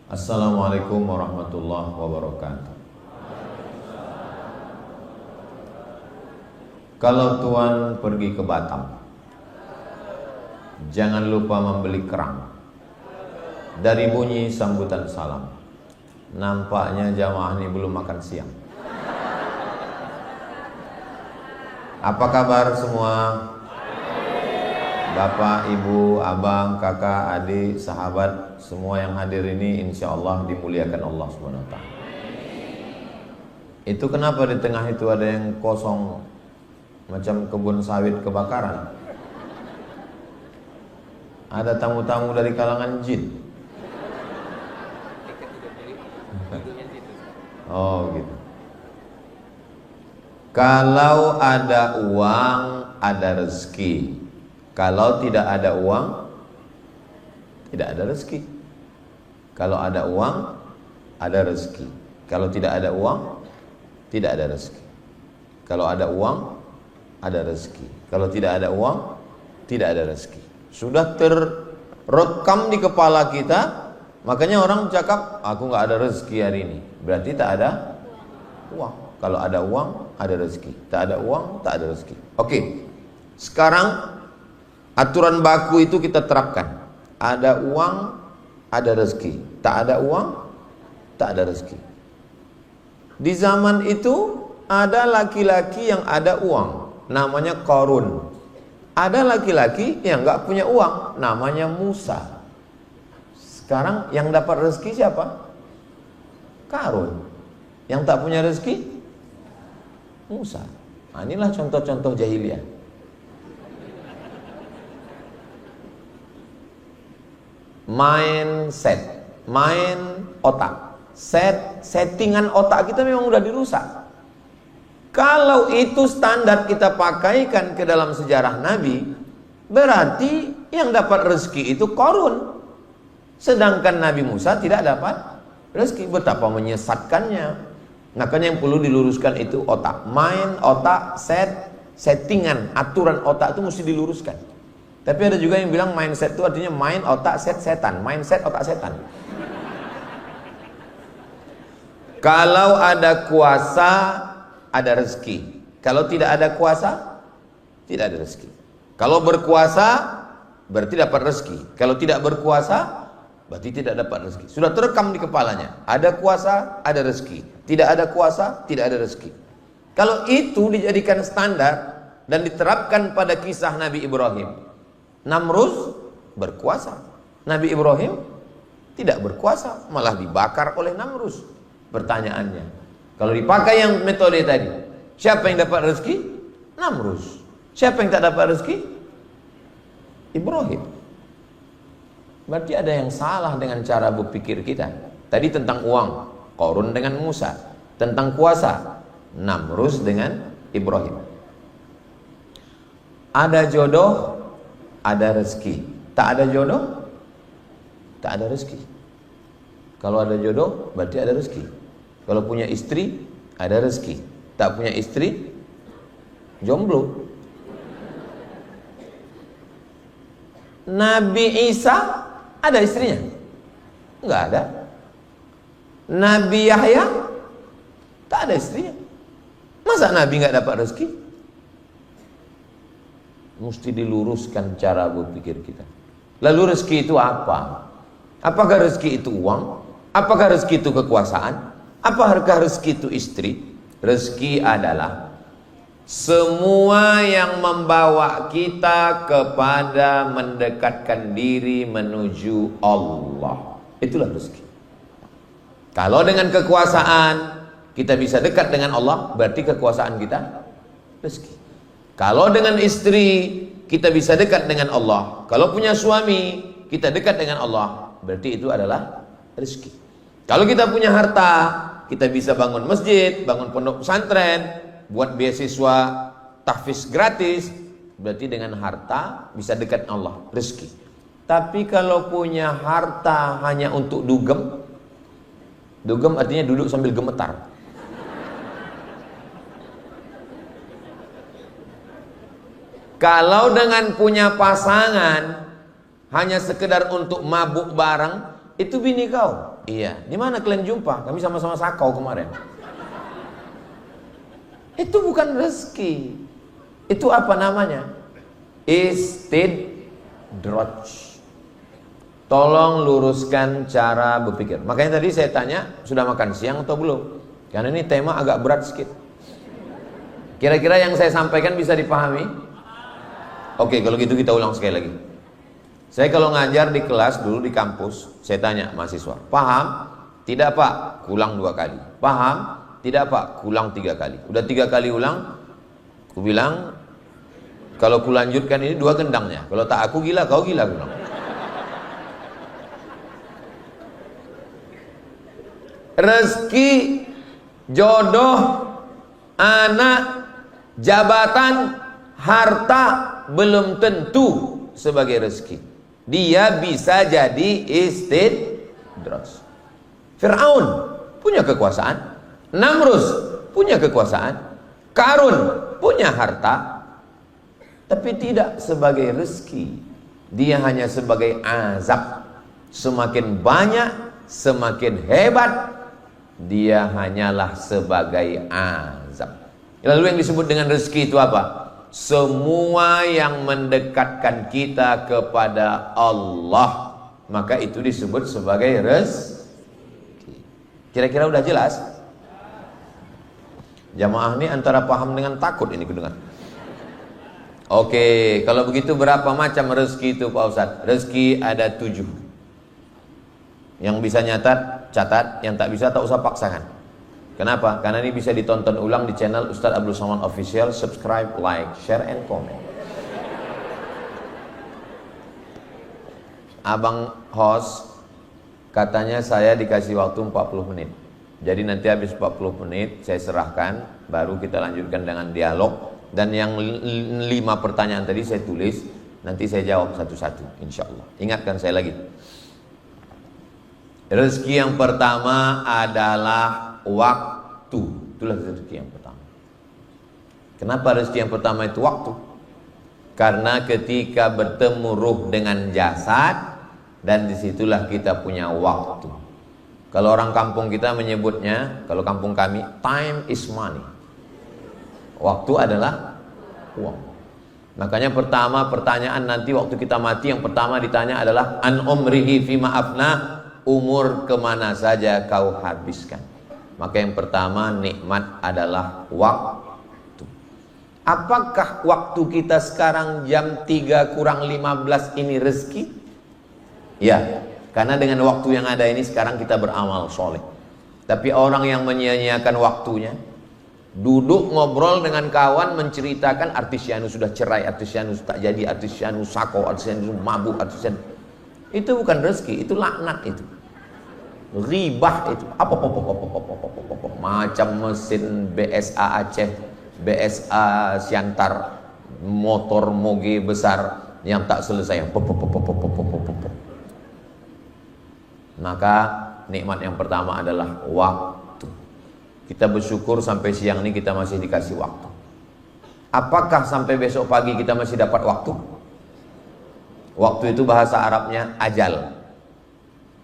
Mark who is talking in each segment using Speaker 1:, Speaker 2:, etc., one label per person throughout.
Speaker 1: Assalamualaikum warahmatullahi wabarakatuh. Kalau Tuan pergi ke Batam, jangan lupa membeli kerang. Dari bunyi sambutan salam, nampaknya jamaah ini belum makan siang. Apa kabar semua? Bapak, ibu, abang, kakak, adik, sahabat, semua yang hadir ini insya Allah dimuliakan Allah SWT. Itu kenapa di tengah itu ada yang kosong macam kebun sawit kebakaran? Ada tamu-tamu dari kalangan jin. Oh gitu. Kalau ada uang, ada rezeki. Kalau tidak ada uang, tidak ada rezeki. Kalau ada uang, ada rezeki. Kalau tidak ada uang, tidak ada rezeki. Kalau ada uang, ada rezeki. Kalau tidak ada uang, tidak ada rezeki. Sudah terrekam di kepala kita, makanya orang cakap, aku nggak ada rezeki hari ini. Berarti tak ada uang. Kalau ada uang, ada rezeki. Tak ada uang, tak ada rezeki. Oke, sekarang aturan baku itu kita terapkan. Ada uang, ada rezeki. Tak ada uang, tak ada rezeki. Di zaman itu ada laki-laki yang ada uang, namanya Qarun. Ada laki-laki yang nggak punya uang, namanya Musa. Sekarang yang dapat rezeki siapa? Qarun. Yang tak punya rezeki, Musa. Nah, inilah contoh-contoh jahiliyah. Mindset, main otak, settingan otak kita memang udah dirusak. Kalau itu standar kita pakaikan ke dalam sejarah Nabi, berarti yang dapat rezeki itu Qarun, sedangkan Nabi Musa tidak dapat rezeki. Betapa menyesatkannya. Makanya yang perlu diluruskan itu otak, main otak, settingan, aturan otak itu mesti diluruskan. Tapi ada juga yang bilang mindset itu artinya main otak setan, mindset otak setan. Kalau ada kuasa, ada rezeki. Kalau tidak ada kuasa, tidak ada rezeki. Kalau berkuasa, berarti dapat rezeki. Kalau tidak berkuasa, berarti tidak dapat rezeki. Sudah terekam di kepalanya. Ada kuasa, ada rezeki. Tidak ada kuasa, tidak ada rezeki. Kalau itu dijadikan standar dan diterapkan pada kisah Nabi Ibrahim, Namrud berkuasa, Nabi Ibrahim tidak berkuasa, malah dibakar oleh Namrud. Pertanyaannya, kalau dipakai yang metode tadi, siapa yang dapat rezeki? Namrud. Siapa yang tak dapat rezeki? Ibrahim. Berarti ada yang salah dengan cara berpikir kita. Tadi tentang uang, Qarun dengan Musa. Tentang kuasa, Namrud dengan Ibrahim. Ada jodoh, ada rezeki. Tak ada jodoh, tak ada rezeki. Kalau ada jodoh, berarti ada rezeki. Kalau punya istri, ada rezeki. Tak punya istri, jomblo. Nabi Isa ada istrinya? Enggak ada. Nabi Yahya tak ada istrinya. Masa Nabi enggak dapat rezeki? Mesti diluruskan cara berpikir kita. Lalu rezeki itu apa? Apakah rezeki itu uang? Apakah rezeki itu kekuasaan? Apakah rezeki itu istri? Rezeki adalah semua yang membawa kita kepada mendekatkan diri menuju Allah. Itulah rezeki. Kalau dengan kekuasaan kita bisa dekat dengan Allah, berarti kekuasaan kita rezeki. Kalau dengan istri kita bisa dekat dengan Allah, kalau punya suami kita dekat dengan Allah, berarti itu adalah rezeki. Kalau kita punya harta, kita bisa bangun masjid, bangun pondok pesantren, buat beasiswa tahfiz gratis, berarti dengan harta bisa dekat Allah, rezeki. Tapi kalau punya harta hanya untuk dugem, dugem artinya duduk sambil gemetar. Kalau dengan punya pasangan hanya sekedar untuk mabuk bareng, itu bini kau. Iya. Di mana kalian jumpa? Kami sama-sama sakau kemarin. Itu bukan rezeki. Itu apa namanya? Istidraj. Tolong luruskan cara berpikir. Makanya tadi saya tanya, sudah makan siang atau belum? Karena ini tema agak berat sedikit. Kira-kira yang saya sampaikan bisa dipahami? Oke, kalau gitu kita ulang sekali lagi. Saya kalau ngajar di kelas dulu di kampus, saya tanya mahasiswa, paham? Tidak Pak, ulang 2 kali. Paham? Tidak Pak, ulang 3 kali. Udah 3 kali ulang, aku bilang, kalau ku lanjutkan ini 2 gendangnya. Kalau tak aku gila, kau gila, aku bilang. Rezeki, jodoh, anak, jabatan, harta belum tentu sebagai rezeki. Dia bisa jadi istidraj. Fir'aun punya kekuasaan, Namrus punya kekuasaan, Karun punya harta, tapi tidak sebagai rezeki. Dia hanya sebagai azab. Semakin banyak, semakin hebat, dia hanyalah sebagai azab. Lalu yang disebut dengan rezeki itu apa? Semua yang mendekatkan kita kepada Allah, maka itu disebut sebagai rezeki. Kira-kira udah jelas? Jamaah ini antara paham dengan takut ini kedengar. Oke, kalau begitu berapa macam rezeki itu Pak Ustadz? Rezeki ada 7. Yang bisa nyatat, catat. Yang tak bisa, tak usah paksakan. Kenapa? Karena ini bisa ditonton ulang di channel Ustadz Abdul Somad Official. Subscribe, like, share, and comment. Abang host, katanya saya dikasih waktu 40 menit. Jadi nanti habis 40 menit saya serahkan, baru kita lanjutkan dengan dialog. Dan yang 5 pertanyaan tadi saya tulis, nanti saya jawab satu-satu, insya Allah. Ingatkan saya lagi. Rezeki yang pertama adalah waktu. Itulah rezeki yang pertama. Kenapa rezeki yang pertama itu waktu? Karena ketika bertemu ruh dengan jasad, dan disitulah kita punya waktu. Kalau orang kampung kita menyebutnya, kalau kampung kami, time is money. Waktu adalah uang. Makanya pertama pertanyaan nanti waktu kita mati, yang pertama ditanya adalah an umrihi fima afna, umur kemana saja kau habiskan. Maka yang pertama nikmat adalah waktu. Apakah waktu kita sekarang jam 3 kurang 15 ini rezeki? Ya, karena dengan waktu yang ada ini sekarang kita beramal soleh. Tapi orang yang menyia-nyiakan waktunya, duduk ngobrol dengan kawan menceritakan artis Yanu sudah cerai, artis Yanu tak jadi, artis Yanu sako, artis Yanu mabuk, artis Yanu. Itu bukan rezeki, itu laknat itu. Ribah itu. Apa macam mesin BSA Aceh, BSA Siantar, motor moge besar yang tak selesai. Maka nikmat yang pertama adalah waktu. Kita bersyukur sampai siang ini kita masih dikasih waktu. Apakah sampai besok pagi kita masih dapat waktu? Waktu itu bahasa Arabnya ajal.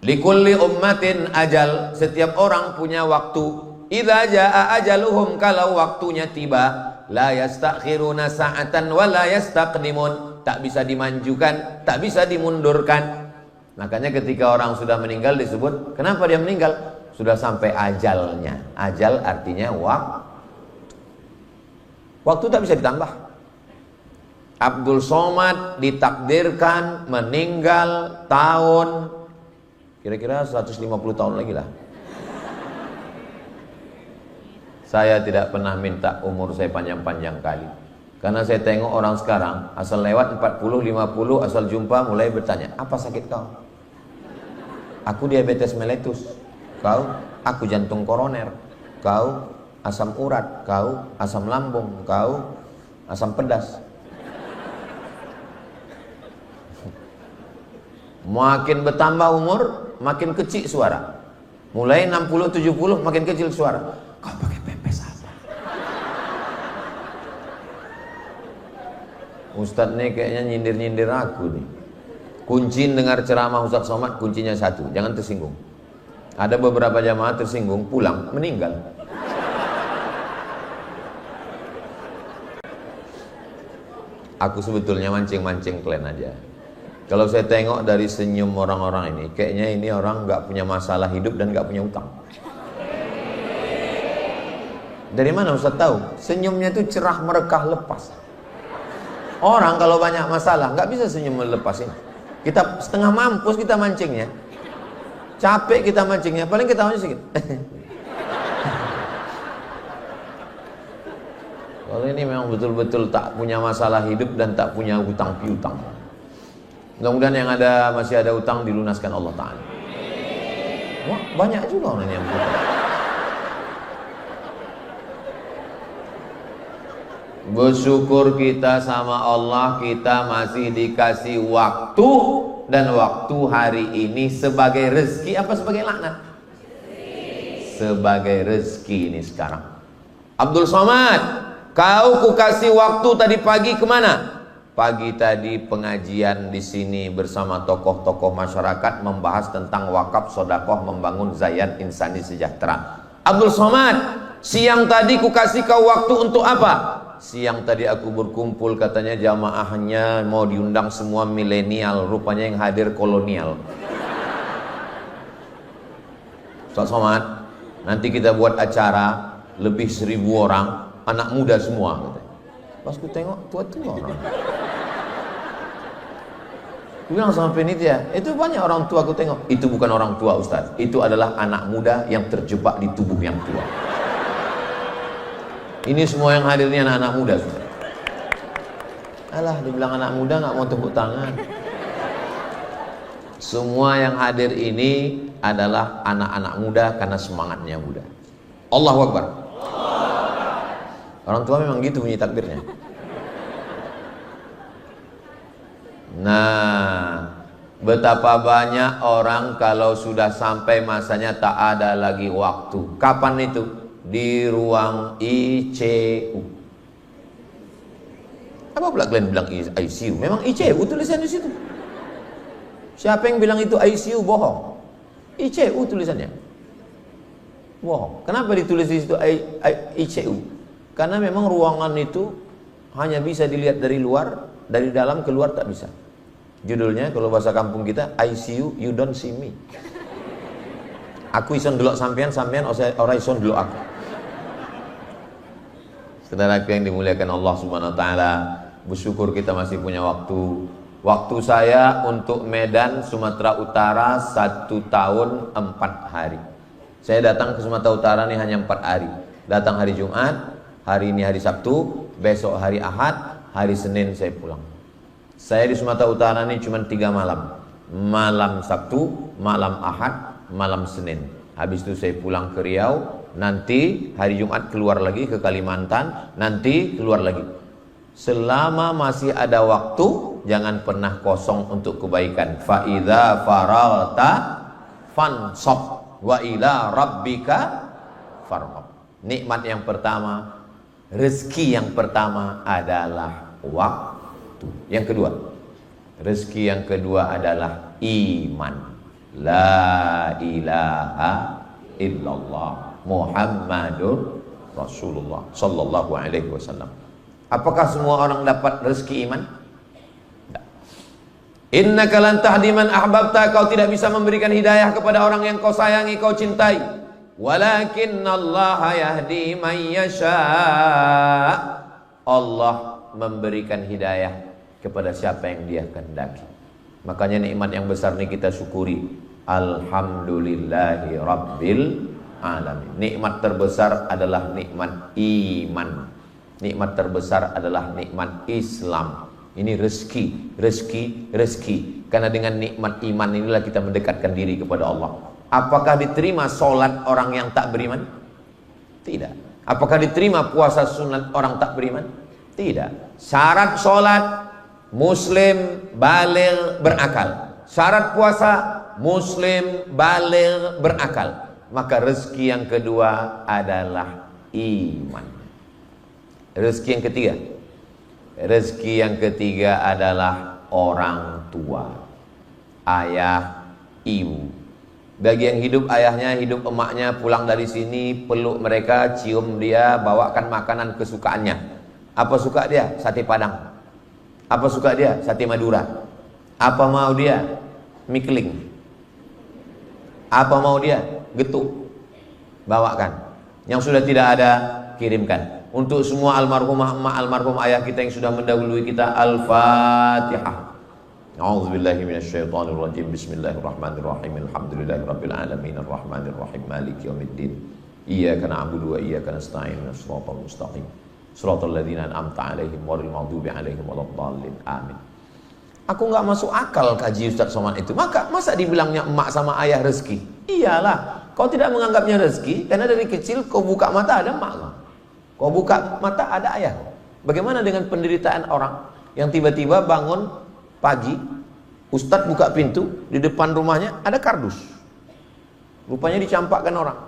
Speaker 1: Likulli ummatin ajal. Setiap orang punya waktu. Idza jaa ajaluhum, kalau waktunya tiba, la yastakhiruna sa'atan wa la yastaqdimun. Tak bisa dimajukan, tak bisa dimundurkan. Makanya ketika orang sudah meninggal disebut, kenapa dia meninggal? Sudah sampai ajalnya. Ajal artinya waktu. Waktu tak bisa ditambah. Abdul Somad ditakdirkan meninggal tahun kira-kira 150 tahun lagi lah. Saya tidak pernah minta umur saya panjang-panjang kali. Karena saya tengok orang sekarang, asal lewat 40, 50, asal jumpa mulai bertanya, apa sakit kau? Aku diabetes mellitus. Kau? Aku jantung koroner. Kau? Asam urat. Kau? Asam lambung. Kau? Asam pedas. Makin bertambah umur, makin kecil suara. Mulai 60, 70 makin kecil suara. Kau pakai pempes apa? Ustadz nih kayaknya nyindir-nyindir aku nih. Kunci dengar ceramah Ustaz Somad, kuncinya satu, jangan tersinggung. Ada beberapa jamaah tersinggung, pulang, meninggal. Aku sebetulnya mancing-mancing kalian aja. Kalau saya tengok dari senyum orang-orang ini, kayaknya ini orang nggak punya masalah hidup dan nggak punya utang. Dari mana Ustaz tahu? Senyumnya itu cerah, merekah, lepas. Orang kalau banyak masalah nggak bisa senyum melepas ini. Kita setengah mampus kita mancingnya, capek kita mancingnya, paling kita hanya sedikit. Kalau ini memang betul-betul tak punya masalah hidup dan tak punya hutang piutang. Mudah-mudahan yang ada masih ada utang dilunaskan Allah Ta'ala. Wah, banyak juga orang yang hutang. Bersyukur kita sama Allah, kita masih dikasih waktu, dan waktu hari ini sebagai rezeki apa sebagai laknat? Sebagai rezeki ini sekarang. Abdul Somad, kau kukasih waktu tadi pagi kemana? Pagi tadi pengajian di sini bersama tokoh-tokoh masyarakat membahas tentang wakaf sodakoh membangun Zayan Insani Sejahtera. Abdul Somad, siang tadi kukasih kau waktu untuk apa? Siang tadi aku berkumpul, katanya jamaahnya mau diundang semua milenial, rupanya yang hadir kolonial. Ustaz Somad, nanti kita buat acara lebih 1000 orang, anak muda semua, katanya. Pas ku tengok tua-tua orang. Aku bilang sama penitia, itu banyak orang tua. Aku tengok, itu bukan orang tua Ustaz, itu adalah anak muda yang terjebak di tubuh yang tua. Ini semua yang hadir ini anak-anak muda. Alah, dibilang anak muda nggak mau tepuk tangan. Semua yang hadir ini adalah anak-anak muda karena semangatnya muda. Allahu Akbar. Orang tua memang gitu bunyi takbirnya. Nah, betapa banyak orang kalau sudah sampai masanya tak ada lagi waktu. Kapan itu? Di ruang ICU. Apa pula kalian bilang ICU? Memang ICU tulisannya di situ. Siapa yang bilang itu ICU bohong? ICU tulisannya. Bohong. Kenapa ditulis di situ ICU? Karena memang ruangan itu hanya bisa dilihat dari luar, dari dalam keluar tak bisa. Judulnya kalau bahasa kampung kita, ICU you don't see me. Aku ison delok sampean, sampean ora ison delok aku. Saudaraku yang dimuliakan Allah Subhanahu wa taala, bersyukur kita masih punya waktu. Waktu saya untuk Medan Sumatera Utara 1 tahun 4 hari. Saya datang ke Sumatera Utara ini hanya 4 hari. Datang hari Jumat, hari ini hari Sabtu, besok hari Ahad, hari Senin saya pulang. Saya di Sumatera Utara ini cuma 3 malam. Malam Sabtu, malam Ahad, malam Senin. Habis itu saya pulang ke Riau. Nanti hari Jumat keluar lagi ke Kalimantan. Nanti keluar lagi. Selama masih ada waktu, jangan pernah kosong untuk kebaikan. Fa idza faragta fansab wa ila rabbika farghab. Nikmat yang pertama, rezeki yang pertama adalah waktu. Yang kedua, rezeki yang kedua adalah iman. La ilaha illallah Muhammadur Rasulullah sallallahu alaihi wasallam. Apakah semua orang dapat rezeki iman? Tidak. Innaka lan tahdi man ahbabta, kau tidak bisa memberikan hidayah kepada orang yang kau sayangi, kau cintai. Walakinnallaha yahdi man yasha. Allah memberikan hidayah kepada siapa yang Dia kehendaki. Makanya nikmat yang besar ini kita syukuri. Alhamdulillahi Rabbil Alamin. Nikmat terbesar adalah nikmat iman. Nikmat terbesar adalah nikmat Islam. Ini rezeki, rezeki, rezeki. Karena dengan nikmat iman inilah kita mendekatkan diri kepada Allah. Apakah diterima solat orang yang tak beriman? Tidak. Apakah diterima puasa sunat orang tak beriman? Tidak. Syarat solat, Muslim baligh berakal. Syarat puasa, Muslim baligh berakal. Maka rezeki yang kedua adalah iman. Rezeki yang ketiga, rezeki yang ketiga adalah orang tua. ayah, ibu. Bagi yang hidup ayahnya, hidup emaknya, pulang dari sini, peluk mereka, cium dia, bawakan makanan kesukaannya. Apa suka dia? Sate Padang. Apa suka dia? Sate Madura. Apa mau dia? Mie keling. Apa mau dia? Getuk. Bawakan. Yang sudah tidak ada, kirimkan. Untuk semua almarhumah emak, almarhum ayah kita yang sudah mendahului kita, Al-Fatihah. A'udzubillahi minasyaitonir rajim. Bismillahirrahmanirrahim. Alhamdulillahirabbil alamin arrahmanir rahim maliki yaumiddin. Iyyaka na'budu wa iyyaka nasta'in. Shiratal mustaqim. Shiratal ladzina an'amta 'alaihim ghairil maghdubi 'alaihim waladdallin. Amin. Aku nggak masuk akal kaji Ustaz Somad itu. Masa dibilangnya emak sama ayah rezeki? Iyalah, kau tidak menganggapnya rezeki karena dari kecil kau buka mata ada emak kau. Kau buka mata ada ayah. Bagaimana dengan penderitaan orang yang tiba-tiba bangun pagi, Ustadz buka pintu, di depan rumahnya ada kardus. Rupanya dicampakkan orang.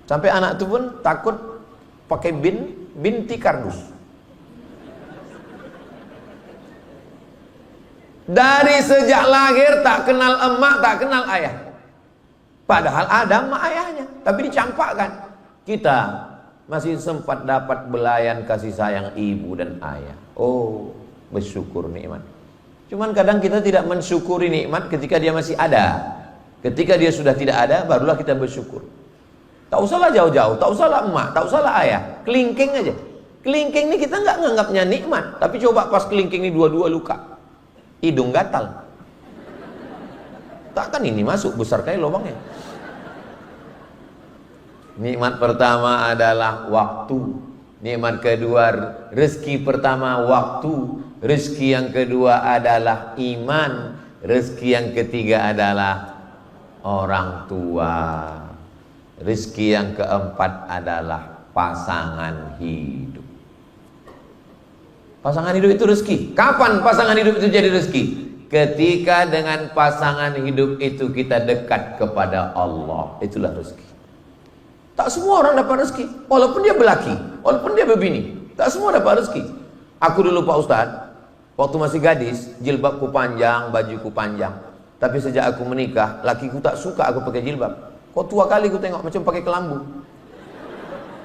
Speaker 1: Sampai anak itu pun takut pakai binti kardus. Dari sejak lahir tak kenal emak, tak kenal ayah. Padahal ada emak ayahnya, tapi dicampakkan. Kita masih sempat dapat belayan kasih sayang ibu dan ayah. Oh, bersyukur nikmat. Cuman kadang kita tidak mensyukuri nikmat ketika dia masih ada. Ketika dia sudah tidak ada, barulah kita bersyukur. Tak usahlah jauh-jauh, tak usahlah emak, tak usahlah ayah. Kelingking aja. Kelingking ini kita nggak nganggapnya nikmat. Tapi coba pas kelingking ini dua-dua luka. Hidung gatal. Takkan ini masuk besar kayak lubangnya. Nikmat pertama adalah waktu. Nikmat kedua rezeki pertama waktu. Rezeki yang kedua adalah iman. Rezeki yang ketiga adalah orang tua. Rezeki yang keempat adalah pasangan hidup. Pasangan hidup itu rezeki. Kapan pasangan hidup itu jadi rezeki? Ketika dengan pasangan hidup itu kita dekat kepada Allah. Itulah rezeki. Tak semua orang dapat rezeki. Walaupun dia belaki, walaupun dia berbini, tak semua dapat rezeki. Aku dulu Pak Ustadz, waktu masih gadis, jilbabku panjang, bajuku panjang. Tapi sejak aku menikah, lakiku tak suka aku pakai jilbab. Kok tua kali aku tengok macam pakai kelambu.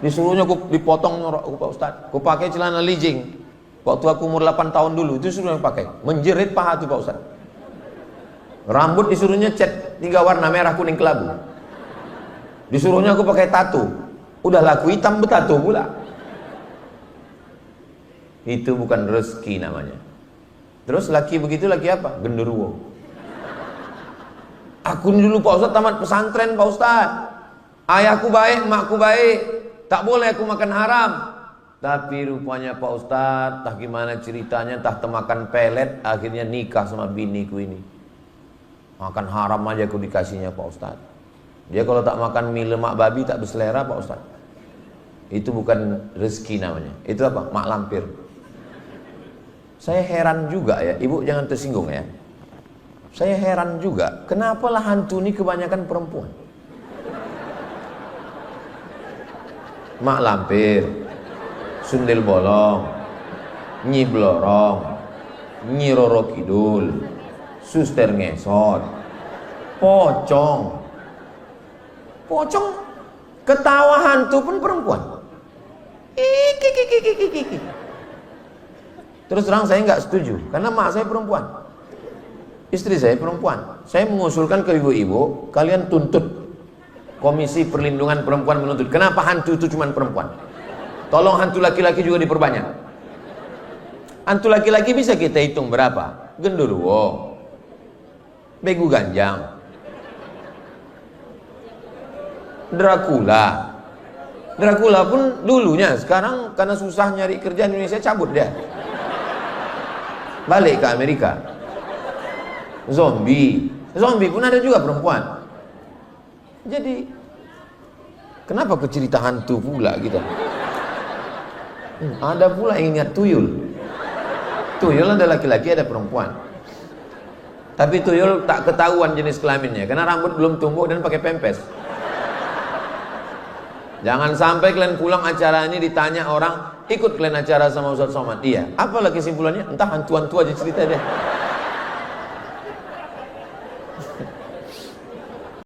Speaker 1: Disuruhnya aku dipotong norok aku Pak Ustadz. Aku pakai celana legging. Waktu aku umur 8 tahun dulu, itu suruh pakai. Menjerit paha tuh Pak Ustadz. Rambut disuruhnya cat 3 warna merah, kuning, kelabu. Disuruhnya aku pakai tato. Udah laku hitam bertato pula. Itu bukan rezeki namanya. Terus laki begitu laki apa? Genderuwo. Aku dulu Pak Ustadz tamat pesantren Pak Ustadz. Ayahku baik, emakku baik. Tak boleh aku makan haram. Tapi rupanya Pak Ustadz, entah gimana ceritanya, entah temakan pelet, akhirnya nikah sama biniku ini. Makan haram aja aku dikasihnya Pak Ustadz. Dia kalau tak makan mie lemak babi tak berselera Pak Ustadz. Itu bukan rezeki namanya. Itu apa? Mak lampir. Saya heran juga ya, ibu jangan tersinggung ya. Saya heran juga, kenapa lah hantu ini kebanyakan perempuan? Mak lampir, sundel bolong, nyi blorong, nyi roro kidul, suster ngesot, pocong. Pocong ketawa hantu pun perempuan. Iki. Terus terang saya nggak setuju karena mak saya perempuan, istri saya perempuan. Saya mengusulkan ke ibu-ibu, kalian tuntut Komisi Perlindungan Perempuan menuntut. Kenapa hantu itu cuma perempuan? Tolong hantu laki-laki juga diperbanyak. Hantu laki-laki bisa kita hitung berapa? Genderuwo, begu ganjang, Dracula pun dulunya, sekarang karena susah nyari kerja di Indonesia cabut dia, balik ke Amerika. Zombie pun ada juga perempuan. Jadi kenapa ke cerita hantu pula kita? Ada pula yang ingat tuyul ada laki-laki ada perempuan. Tapi tuyul tak ketahuan jenis kelaminnya karena rambut belum tumbuh dan pakai pempes. Jangan sampai kalian pulang acara ini ditanya orang, ikut kalian acara sama Ustaz Somad? Iya. Apalah kesimpulannya? Entah hantu-hantu aja cerita deh.